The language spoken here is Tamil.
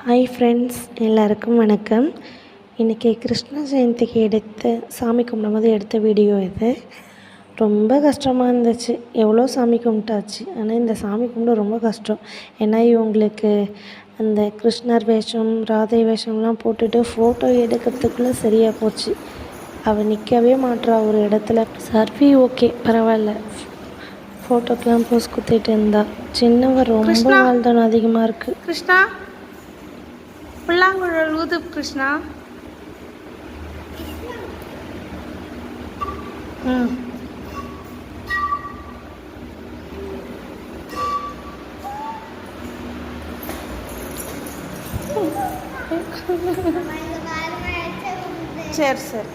ஹாய் ஃப்ரெண்ட்ஸ், எல்லாருக்கும் வணக்கம். இன்றைக்கி கிருஷ்ண ஜெயந்திக்கு சாமி கும்பிடும்போது எடுத்த வீடியோ இது. ரொம்ப கஷ்டமாக இருந்துச்சு. எவ்வளோ சாமி கும்பிட்டாச்சு, ஆனால் இந்த சாமி கும்பிட ரொம்ப கஷ்டம். ஏன்னா இவங்களுக்கு அந்த கிருஷ்ணர் வேஷம், ராதை வேஷம்லாம் போட்டுட்டு ஃபோட்டோ எடுக்கிறதுக்குள்ளே சரியாக போச்சு. அவள் நிற்கவே மாட்றா ஒரு இடத்துல. சர்வி ஓகே பரவாயில்ல, ஃபோட்டோக்கெலாம் போஸ் குத்திட்டு இருந்தா. சின்னவர் ரொம்ப வாழ்தனம் அதிகமாக இருக்குது. கிருஷ்ணா புல்லாங்குழல் ஊது கிருஷ்ணா. சரி சரி.